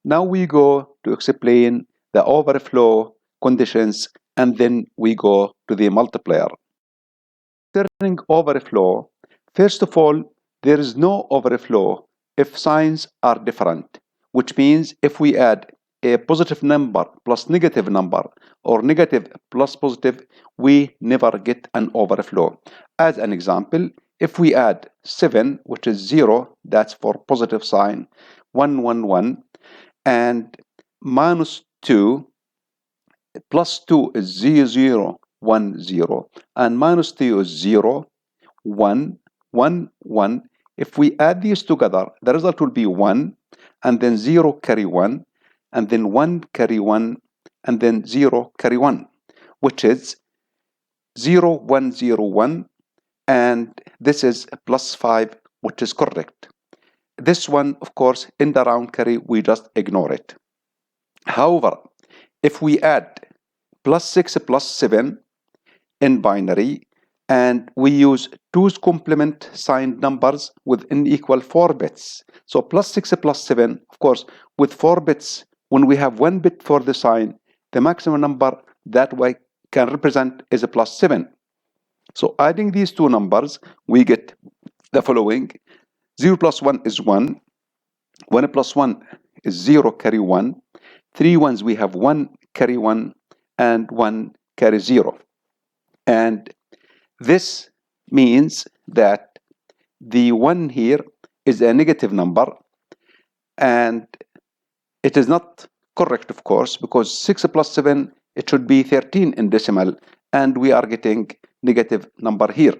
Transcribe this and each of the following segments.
Now we go to explain the overflow conditions, and then we go to the multiplier. Concerning overflow, first of all, there is no overflow if signs are different, which means if we add a positive number plus negative number or negative plus positive, we never get an overflow. As an example, if we add 7, which is 0, that's for positive sign, 1, 1, 1, and minus 2, plus 2 is 0, 0, 1, 0, and minus 2 is 0, 1, 1, 1. If we add these together, the result will be 1, and then 0 carry 1, and then 1 carry 1, and then 0 carry 1, which is 0, 1, 0, 1, and this is plus 5, which is correct. This one, of course, in the round carry, we just ignore it. However, if we add plus 6 plus 7 in binary, and we use 2's complement signed numbers with n equal 4 bits. So plus 6 plus 7, of course, with 4 bits, when we have 1 bit for the sign, the maximum number that we can represent is a plus 7. So adding these two numbers, we get the following. 0 plus 1 is 1. 1 plus 1 is 0 carry 1. 3 ones, we have 1 carry 1 and 1 carry 0. And this means that the 1 here is a negative number, and it is not correct, of course, because 6 plus 7, it should be 13 in decimal, and we are getting negative number here.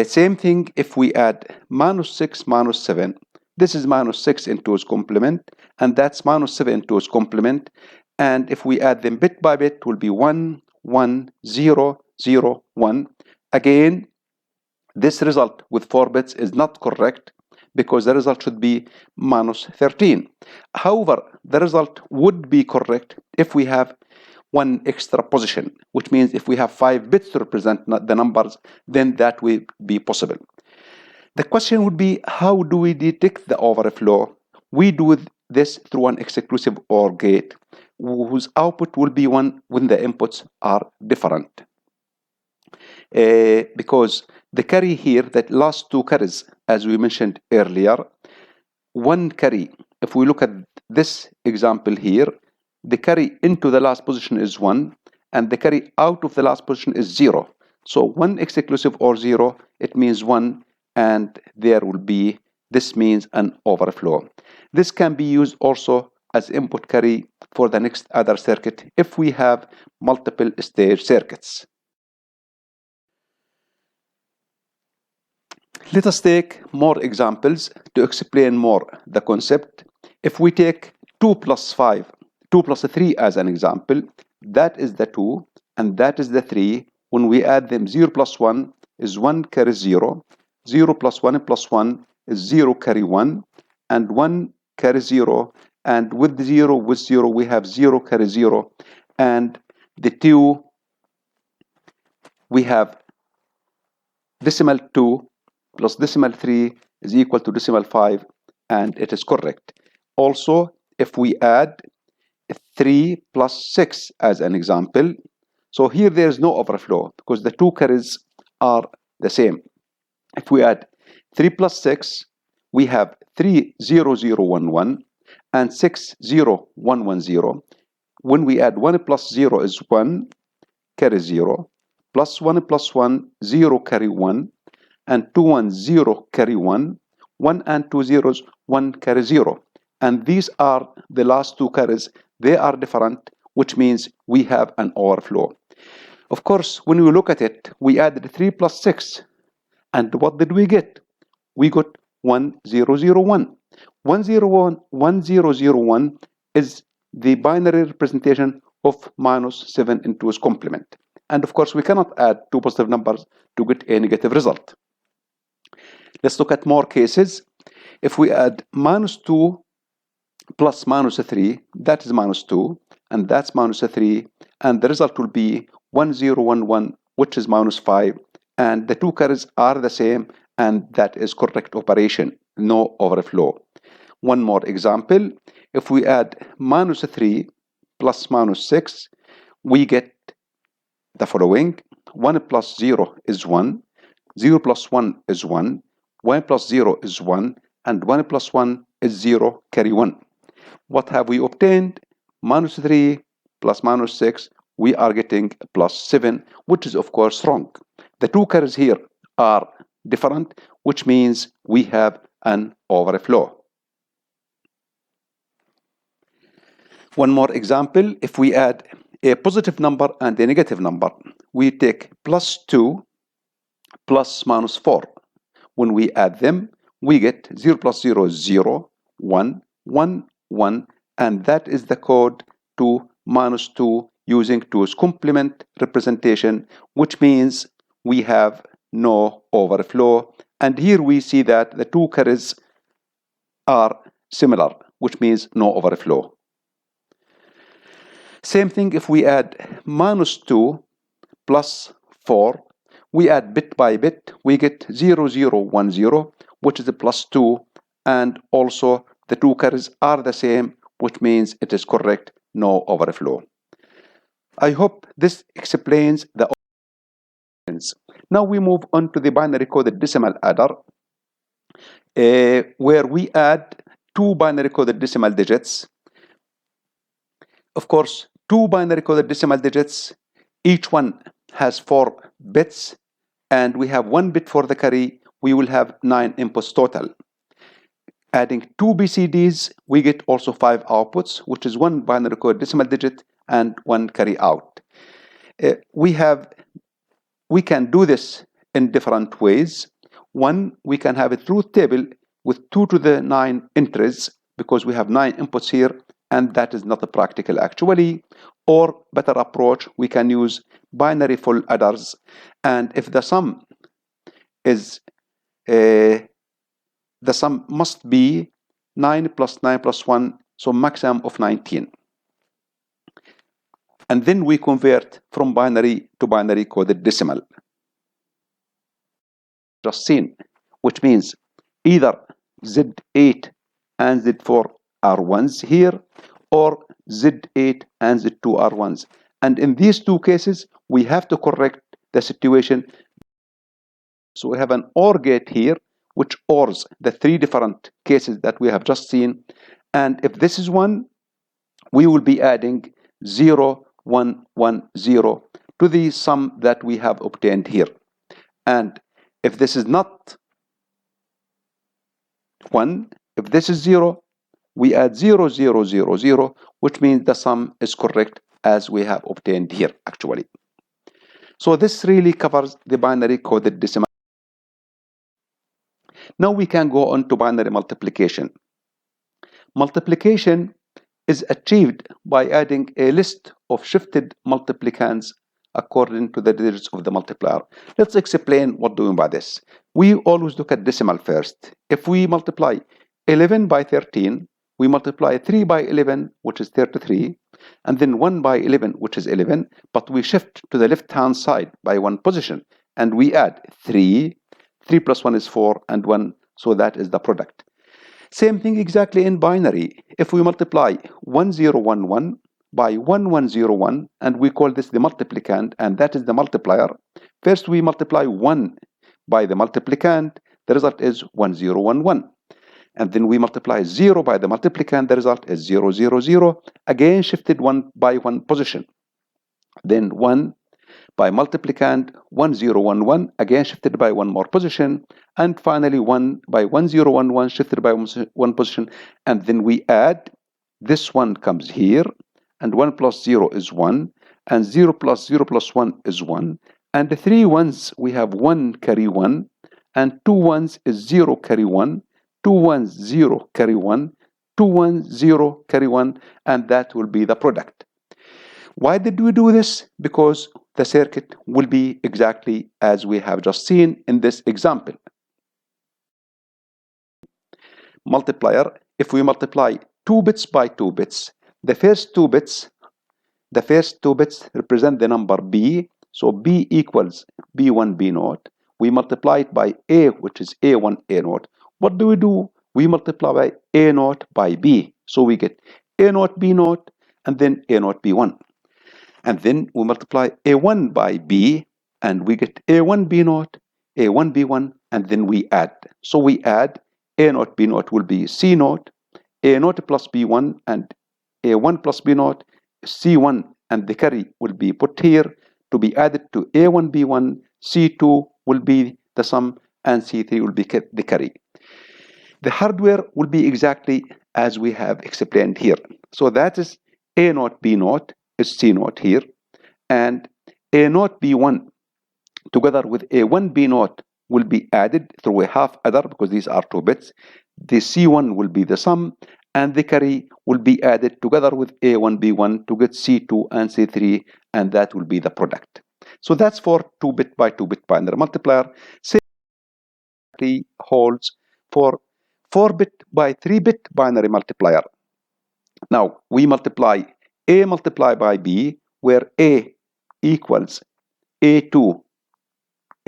Same thing if we add minus 6 minus 7. This is minus 6 into its complement, and that's minus 7 into its complement. And if we add them bit by bit, it will be 1, 1, 0, 0, 1. Again, this result with 4 bits is not correct because the result should be minus 13. However, the result would be correct if we have one extra position, which means if we have 5 bits to represent the numbers, then that will be possible. The question would be, how do we detect the overflow? We do this through an exclusive OR gate, whose output will be 1 when the inputs are different. Because the carry here, that last 2 carries, as we mentioned earlier, 1 carry, if we look at this example here, the carry into the last position is 1, and the carry out of the last position is 0. So 1 exclusive or 0, it means 1, and there will be, this means an overflow. This can be used also as input carry for the next other circuit if we have multiple stage circuits. Let us take more examples to explain more the concept. If we take 2 plus 5, 2 plus 3 as an example, that is the 2 and that is the 3. When we add them, 0 plus 1 is 1 carry 0. 0 plus 1 plus 1 is 0 carry 1. And 1 carry 0. And with 0 we have 0 carry 0. And the 2, we have decimal 2 plus decimal 3 is equal to decimal 5, and it is correct. Also, if we add 3 plus 6 as an example, so here there is no overflow because the 2 carries are the same. If we add 3 plus 6, we have 3, 0, 0, 1, 1, and 6, 0, 1, 1, 0. When we add 1 plus 0 is 1, carry 0, plus 1 plus 1, 0 carry 1, and 2 1 0 carry 1, 1 and 2 zeros, 1 carry 0. And these are the last 2 carries. They are different, which means we have an overflow. Of course, when we look at it, we added 3 plus 6. And what did we get? We got 1 0 0 1. 1 0 1 1 0 0 1 is the binary representation of minus 7 into its complement. And of course, we cannot add 2 positive numbers to get a negative result. Let's look at more cases. If we add minus 2 plus minus 3, that is minus 2, and that's minus 3, and the result will be 1 0 1 1, which is minus 5, and the 2 carries are the same, and that is correct operation, no overflow. One more example. if we add minus 3 plus minus 6, we get the following. 1 plus 0 is 1, 0 plus 1 is 1, 1 plus 0 is 1, and 1 plus 1 is 0, carry 1. What have we obtained? Minus 3 plus minus 6, we are getting plus 7, which is of course wrong. The two carries here are different, which means we have an overflow. One more example, if we add a positive number and a negative number, we take plus 2 plus minus 4. When we add them, we get 0 plus 0 is 0, 1, 1, 1, and that is the code to minus 2 using 2's complement representation, which means we have no overflow. And here we see that the two carries are similar, which means no overflow. Same thing if we add minus 2 plus 4, we add bit by bit, we get 0, 0, 1, 0, which is a plus 2, and also the two carries are the same, which means it is correct, no overflow. I hope this explains the options. Now we move on to the binary coded decimal adder, where we add two binary coded decimal digits. Of course, two binary coded decimal digits, each one has 4 bits, and we have 1 bit for the carry. We will have 9 inputs total. Adding 2 BCDs, we get also 5 outputs, which is 1 binary coded decimal digit and 1 carry out. We can do this in different ways. One, we can have a truth table with 2 to the 9 entries, because we have 9 inputs here, and that is not practical actually. Or better approach, we can use binary full adders, and if the sum is the sum must be 9 plus 9 plus 1, so maximum of 19. And then we convert from binary to binary coded decimal. Just seen, which means either Z8 and Z4 are 1s here, or Z8 and Z2 are 1s. And in these two cases, we have to correct the situation. So we have an OR gate here, which ORs the 3 different cases that we have just seen. And if this is 1, we will be adding 0, 1, 1, 0 to the sum that we have obtained here. And if this is not 1, if this is 0, we add 0, 0, 0, 0, which means the sum is correct as we have obtained here actually. So this really covers the binary coded decimal. Now we can go on to binary multiplication. Multiplication is achieved by adding a list of shifted multiplicands according to the digits of the multiplier. Let's explain what do we mean by this. We always look at decimal first. If we multiply 11 by 13, we multiply 3 by 11, which is 33, and then 1 by 11, which is 11, but we shift to the left-hand side by 1 position, and we add 3, 3 plus 1 is 4, and 1, so that is the product. Same thing exactly in binary. If we multiply 1011 by 1101, and we call this the multiplicand, and that is the multiplier, first we multiply 1 by the multiplicand, the result is 1011. And then we multiply 0 by the multiplicand, the result is 0, 0, 0, again shifted 1 by 1 position. Then 1 by multiplicand, 1011, again shifted by 1 more position, and finally 1 by 1011 shifted by 1 position, and then we add, this one comes here, and 1 plus 0 is 1, and 0 plus 0 plus 1 is 1, and the 3 ones, we have 1 carry 1, and 2 ones is 0 carry 1, 2 ones 0 carry 1, 2 ones 0 carry 1, and that will be the product. Why did we do this? Because the circuit will be exactly as we have just seen in this example. Multiplier, if we multiply 2 bits by 2 bits, the first two bits represent the number b, so b equals b1 b naught. We multiply it by a, which is a1 a naught. What do? We multiply by a naught by b. So we get A naught B naught and then A naught B1. And then we multiply A1 by B and we get A1 B naught, A1 B1, and then we add. So we add A naught B naught will be C naught, A naught plus B1 and A1 plus B naught, C1 and the carry will be put here to be added to A1 B1, C2 will be the sum, and C3 will be the carry. The hardware will be exactly as we have explained here. So that is A naught B naught is C naught here, and A naught B1 together with A1 B naught will be added through a half adder because these are 2 bits. The C1 will be the sum, and the carry will be added together with A1 B1 to get C2 and C3, and that will be the product. So that's for 2-bit by 2-bit binary multiplier. Same holds for 4-bit by 3-bit binary multiplier. Now we multiply A multiplied by B, where A equals A2,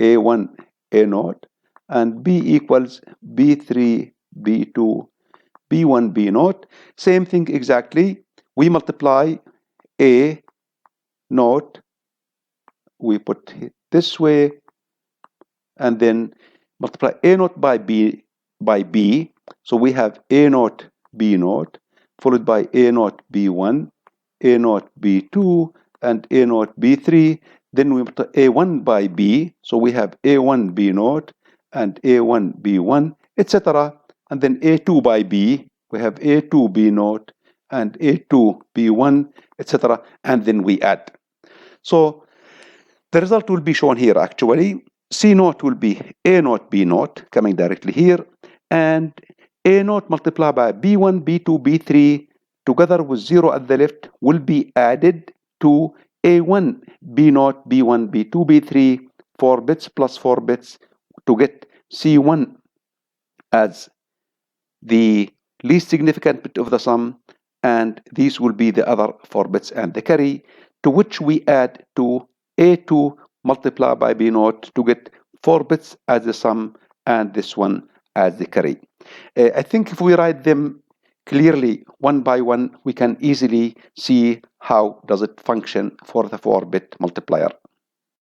A1, A naught, and B equals B3, B2, B1, B naught. Same thing exactly. We multiply A naught, we put it this way, and then multiply A naught by B. So we have A naught B naught followed by A naught B1, A naught B2, and A naught B3. Then we multiply A1 by B. So we have A1 B naught and A1 B1, etc. And then A2 by B. We have A2 B naught and A2 B1, etc. And then we add. So the result will be shown here actually. C naught will be A naught B naught coming directly here, and A naught multiplied by B1, B2, B3 together with 0 at the left will be added to A1 B naught, B1, B2, B3, 4 bits plus 4 bits to get C1 as the least significant bit of the sum, and these will be the other 4 bits and the carry, to which we add to A2 multiplied by B naught to get 4 bits as the sum and this one as the carry. I think if we write them clearly one by one, we can easily see how does it function for the 4-bit multiplier.